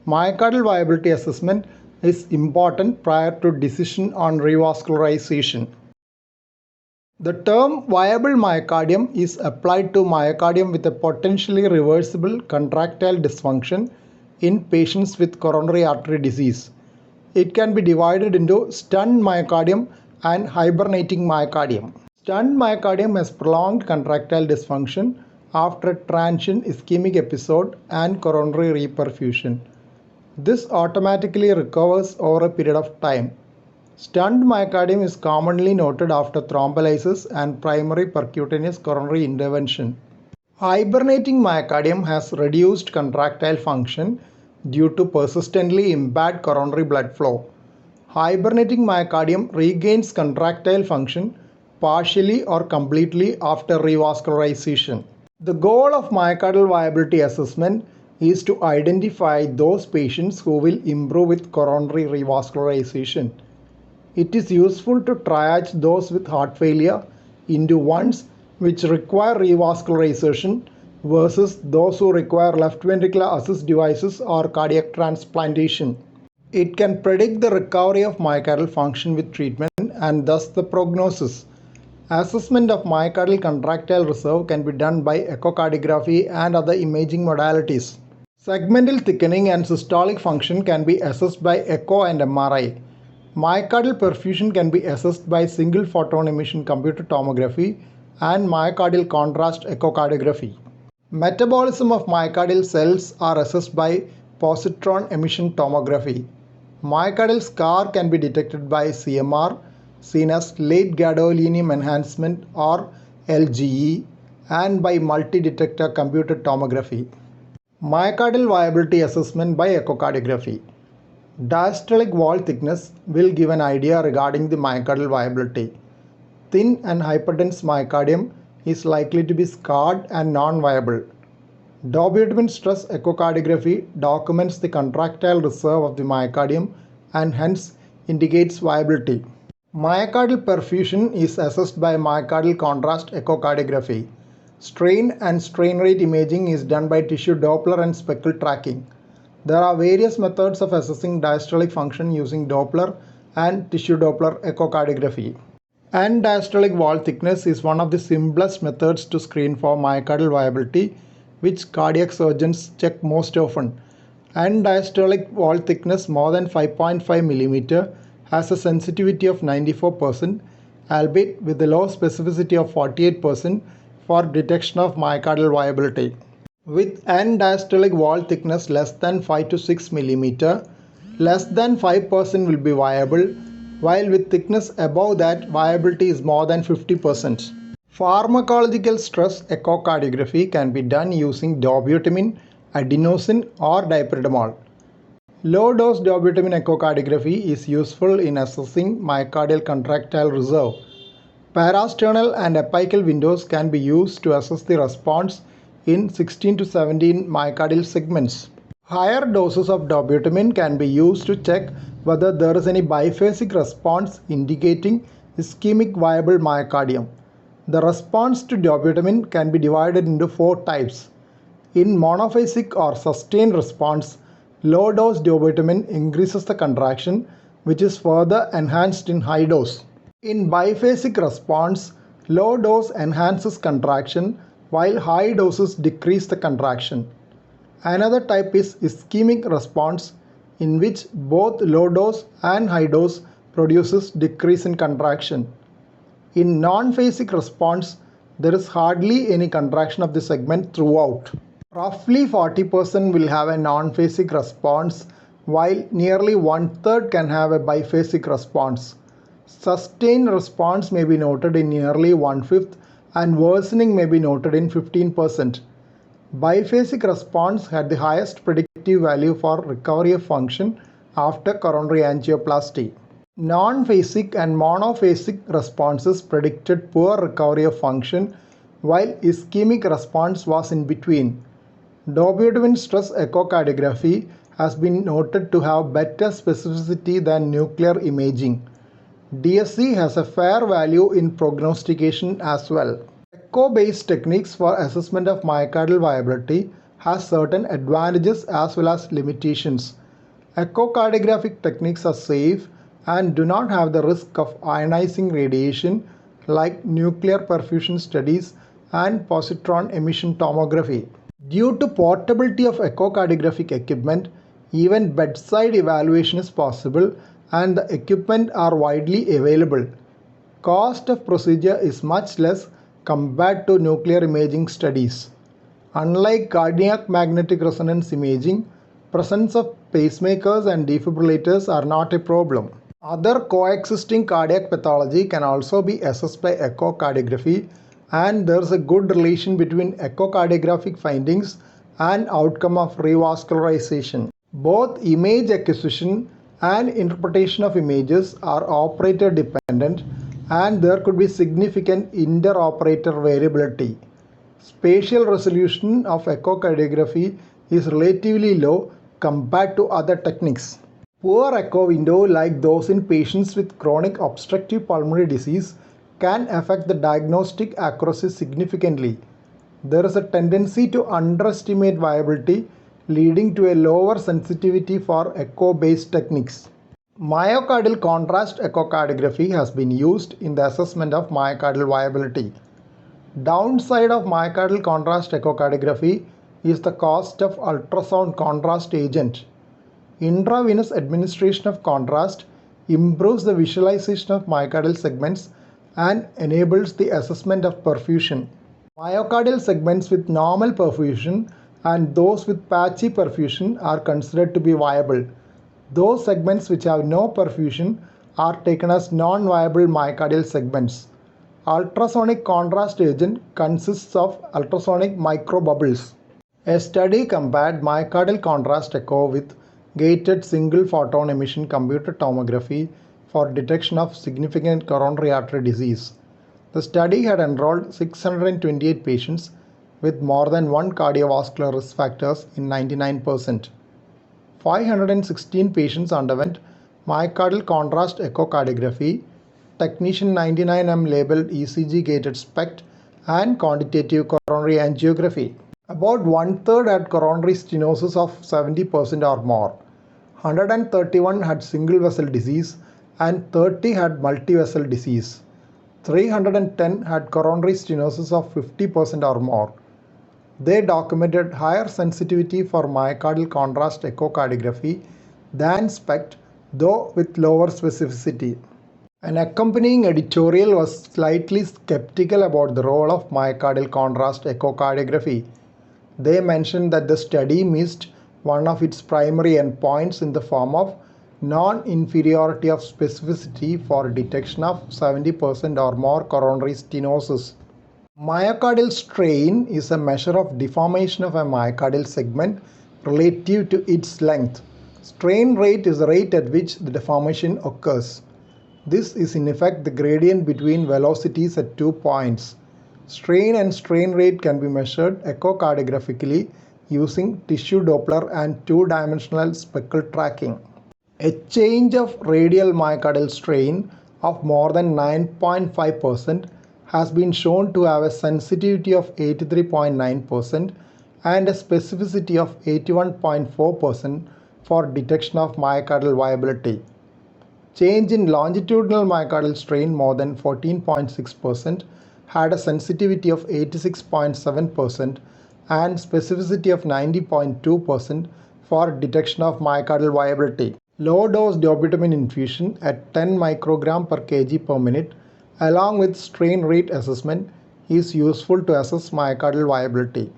Myocardial viability assessment is important prior to decision on revascularization. The term viable myocardium is applied to myocardium with a potentially reversible contractile dysfunction in patients with coronary artery disease. It can be divided into stunned myocardium and hibernating myocardium. Stunned myocardium has prolonged contractile dysfunction after a transient ischemic episode and coronary reperfusion. This automatically recovers over a period of time. Stunned myocardium is commonly noted after thrombolysis and primary percutaneous coronary intervention. Hibernating myocardium has reduced contractile function due to persistently impaired coronary blood flow. Hibernating myocardium regains contractile function partially or completely after revascularization. The goal of myocardial viability assessment is to identify those patients who will improve with coronary revascularization. It is useful to triage those with heart failure into ones which require revascularization versus those who require left ventricular assist devices or cardiac transplantation. It can predict the recovery of myocardial function with treatment and thus the prognosis. Assessment of myocardial contractile reserve can be done by echocardiography and other imaging modalities. Segmental thickening and systolic function can be assessed by echo and MRI. Myocardial perfusion can be assessed by single photon emission computed tomography and myocardial contrast echocardiography. Metabolism of myocardial cells are assessed by positron emission tomography. Myocardial scar can be detected by CMR, seen as late gadolinium enhancement or LGE, and by multi-detector computed tomography. Myocardial viability assessment by echocardiography. Diastolic wall thickness will give an idea regarding the myocardial viability. Thin and hyperdense myocardium is likely to be scarred and non-viable. Dobutamine stress echocardiography documents the contractile reserve of the myocardium and hence indicates viability. Myocardial perfusion is assessed by myocardial contrast echocardiography. Strain and strain rate imaging is done by tissue Doppler and speckle tracking. There are various methods of assessing diastolic function using Doppler and tissue Doppler echocardiography. And diastolic wall thickness is one of the simplest methods to screen for myocardial viability, which cardiac surgeons check most often. And diastolic wall thickness more than 5.5 mm has a sensitivity of 94%, albeit with a low specificity of 48% for detection of myocardial viability. With end diastolic wall thickness less than 5 to 6 mm, less than 5% will be viable, while with thickness above that, viability is more than 50%. Pharmacological stress echocardiography can be done using dobutamine, adenosine or dipyridamole. Low-dose dobutamine echocardiography is useful in assessing myocardial contractile reserve. Parasternal and apical windows can be used to assess the response in 16 to 17 myocardial segments. Higher doses of dobutamine can be used to check whether there is any biphasic response indicating ischemic viable myocardium. The response to dobutamine can be divided into 4 types. In monophasic or sustained response, low-dose dobutamine increases the contraction, which is further enhanced in high dose. In biphasic response, low dose enhances contraction while high doses decrease the contraction. Another type is ischemic response, in which both low dose and high dose produces decrease in contraction. In non-phasic response, there is hardly any contraction of the segment throughout. Roughly 40% will have a non-phasic response, while nearly 1/3 can have a biphasic response. Sustained response may be noted in nearly 1/5 and worsening may be noted in 15%. Biphasic response had the highest predictive value for recovery of function after coronary angioplasty. Non-phasic and monophasic responses predicted poor recovery of function, while ischemic response was in between. Dobutamine stress echocardiography has been noted to have better specificity than nuclear imaging. DSC has a fair value in prognostication as well. Echo-based techniques for assessment of myocardial viability has certain advantages as well as limitations. Echocardiographic techniques are safe and do not have the risk of ionizing radiation like nuclear perfusion studies and positron emission tomography. Due to portability of echocardiographic equipment, even bedside evaluation is possible and the equipment are widely available. Cost of procedure is much less compared to nuclear imaging studies. Unlike cardiac magnetic resonance imaging, presence of pacemakers and defibrillators are not a problem. Other coexisting cardiac pathology can also be assessed by echocardiography, and there is a good relation between echocardiographic findings and outcome of revascularization. Both image acquisition and interpretation of images are operator dependent, and there could be significant inter-operator variability. Spatial resolution of echocardiography is relatively low compared to other techniques. Poor echo window, like those in patients with chronic obstructive pulmonary disease, can affect the diagnostic accuracy significantly. There is a tendency to underestimate viability, leading to a lower sensitivity for echo-based techniques. Myocardial contrast echocardiography has been used in the assessment of myocardial viability. Downside of myocardial contrast echocardiography is the cost of ultrasound contrast agent. Intravenous administration of contrast improves the visualization of myocardial segments and enables the assessment of perfusion. Myocardial segments with normal perfusion and those with patchy perfusion are considered to be viable. Those segments which have no perfusion are taken as non-viable myocardial segments. Ultrasonic contrast agent consists of ultrasonic microbubbles. A study compared myocardial contrast echo with gated single photon emission computed tomography for detection of significant coronary artery disease. The study had enrolled 628 patients with more than one cardiovascular risk factors in 99%. 516 patients underwent myocardial contrast echocardiography, technician 99M labeled ECG gated SPECT, and quantitative coronary angiography. About one-third had coronary stenosis of 70% or more. 131 had single vessel disease and 30 had multi-vessel disease. 310 had coronary stenosis of 50% or more. They documented higher sensitivity for myocardial contrast echocardiography than SPECT, though with lower specificity. An accompanying editorial was slightly skeptical about the role of myocardial contrast echocardiography. They mentioned that the study missed one of its primary endpoints in the form of non-inferiority of specificity for detection of 70% or more coronary stenosis. Myocardial strain is a measure of deformation of a myocardial segment relative to its length. Strain rate is the rate at which the deformation occurs. This is in effect the gradient between velocities at 2 points. Strain and strain rate can be measured echocardiographically using tissue Doppler and two-dimensional speckle tracking. A change of radial myocardial strain of more than 9.5% has been shown to have a sensitivity of 83.9% and a specificity of 81.4% for detection of myocardial viability. Change in longitudinal myocardial strain more than 14.6% had a sensitivity of 86.7% and specificity of 90.2% for detection of myocardial viability. Low-dose dobutamine infusion at 10 microgram per kg per minute along with strain rate assessment is useful to assess myocardial viability.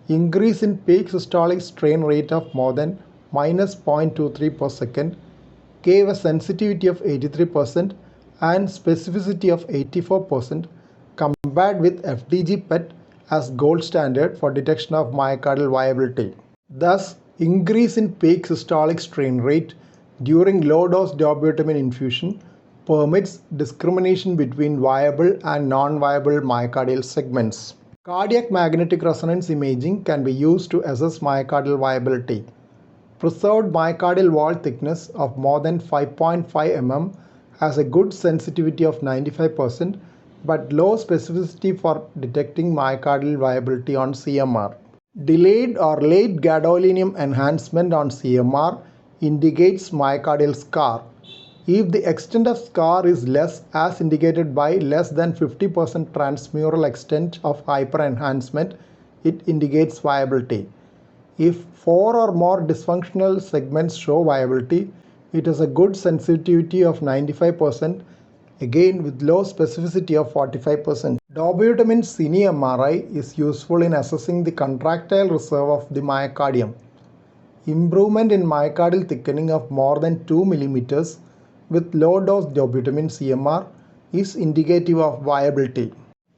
Increase in peak systolic strain rate of more than minus 0.23 per second gave a sensitivity of 83% and specificity of 84% compared with FDG PET as gold standard for detection of myocardial viability. Thus, increase in peak systolic strain rate during low-dose dobutamine infusion permits discrimination between viable and non-viable myocardial segments. Cardiac magnetic resonance imaging can be used to assess myocardial viability. Preserved myocardial wall thickness of more than 5.5 mm has a good sensitivity of 95% but low specificity for detecting myocardial viability on CMR. Delayed or late gadolinium enhancement on CMR indicates myocardial scar. If the extent of scar is less, as indicated by less than 50% transmural extent of hyperenhancement, it indicates viability. If 4 or more dysfunctional segments show viability, it has a good sensitivity of 95%, again with low specificity of 45%. Dobutamine cine MRI is useful in assessing the contractile reserve of the myocardium. Improvement in myocardial thickening of more than 2 mm with low dose dobutamine CMR is indicative of viability.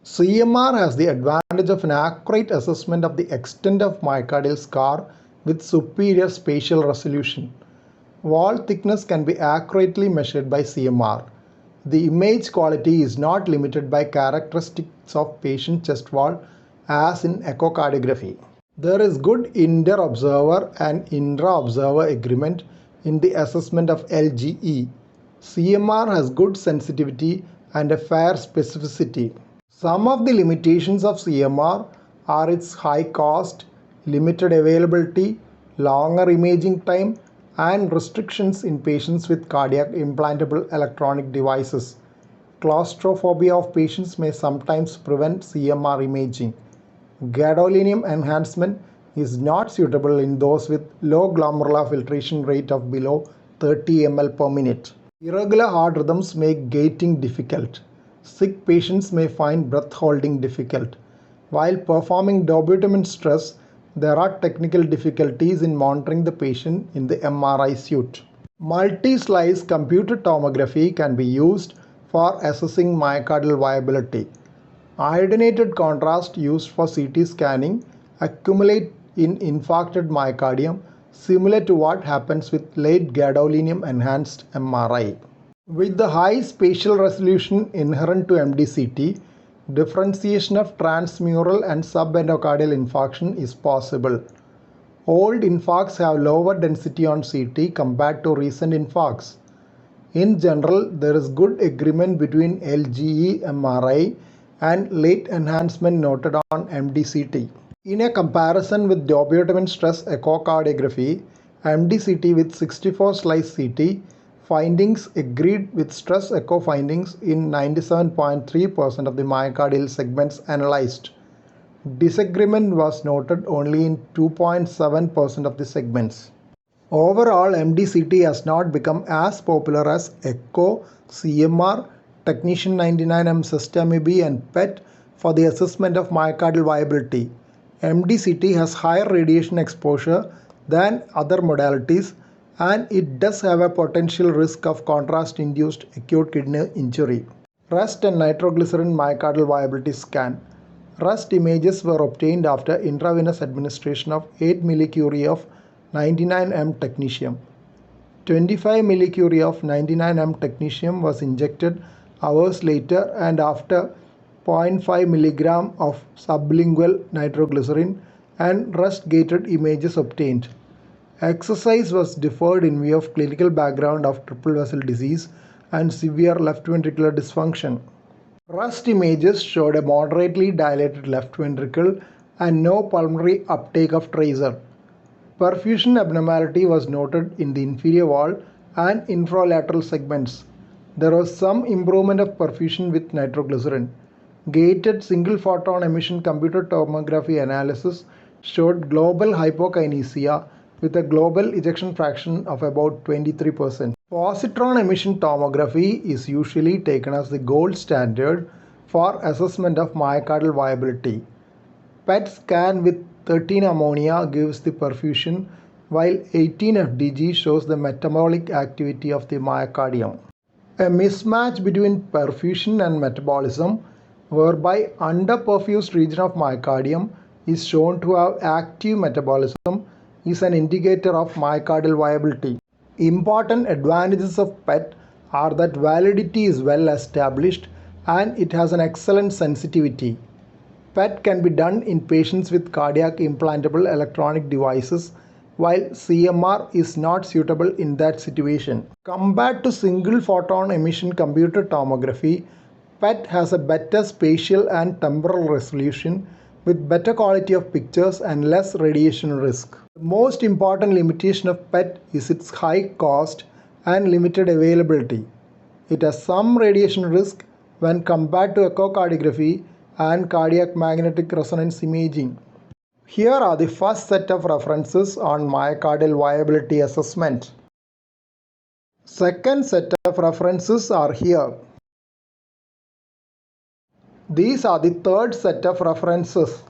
CMR has the advantage of an accurate assessment of the extent of myocardial scar with superior spatial resolution. Wall thickness can be accurately measured by CMR. The image quality is not limited by characteristics of patient chest wall as in echocardiography. There is good inter-observer and intra-observer agreement in the assessment of LGE. CMR has good sensitivity and a fair specificity. Some of the limitations of CMR are its high cost, limited availability, longer imaging time, and restrictions in patients with cardiac implantable electronic devices. Claustrophobia of patients may sometimes prevent CMR imaging. Gadolinium enhancement is not suitable in those with low glomerular filtration rate of below 30 ml per minute. Irregular heart rhythms make gating difficult. Sick patients may find breath holding difficult. While performing dobutamine stress, there are technical difficulties in monitoring the patient in the MRI suite. Multi-slice computed tomography can be used for assessing myocardial viability. Iodinated contrast used for CT scanning accumulate in infarcted myocardium, similar to what happens with late gadolinium enhanced MRI. With the high spatial resolution inherent to MDCT, differentiation of transmural and subendocardial infarction is possible. Old infarcts have lower density on CT compared to recent infarcts. In general, there is good agreement between LGE MRI and late enhancement noted on MDCT. In a comparison with dobutamine stress echocardiography, MDCT with 64 slice CT, findings agreed with stress echo findings in 97.3% of the myocardial segments analyzed. Disagreement was noted only in 2.7% of the segments. Overall, MDCT has not become as popular as echo, CMR, technetium 99M systemib and PET for the assessment of myocardial viability. MDCT has higher radiation exposure than other modalities, and it does have a potential risk of contrast-induced acute kidney injury. Rust and nitroglycerin myocardial viability scan. Rust images were obtained after intravenous administration of 8 millicurie of 99M technetium. 25 millicurie of 99M technetium was injected hours later, and after 0.5 milligram of sublingual nitroglycerin and rust-gated images obtained. Exercise was deferred in view of clinical background of triple vessel disease and severe left ventricular dysfunction. Rust images showed a moderately dilated left ventricle and no pulmonary uptake of tracer. Perfusion abnormality was noted in the inferior wall and infralateral segments. There was some improvement of perfusion with nitroglycerin. Gated single photon emission computed tomography analysis showed global hypokinesia with a global ejection fraction of about 23%. Positron emission tomography is usually taken as the gold standard for assessment of myocardial viability. PET scan with 13 ammonia gives the perfusion, while 18 FDG shows the metabolic activity of the myocardium. A mismatch between perfusion and metabolism, whereby underperfused region of myocardium is shown to have active metabolism, is an indicator of myocardial viability. Important advantages of PET are that validity is well established and it has an excellent sensitivity. PET can be done in patients with cardiac implantable electronic devices, while CMR is not suitable in that situation. Compared to single photon emission computed tomography, PET has a better spatial and temporal resolution with better quality of pictures and less radiation risk. The most important limitation of PET is its high cost and limited availability. It has some radiation risk when compared to echocardiography and cardiac magnetic resonance imaging. Here are the first set of references on myocardial viability assessment. Second set of references are here. These are the third set of references.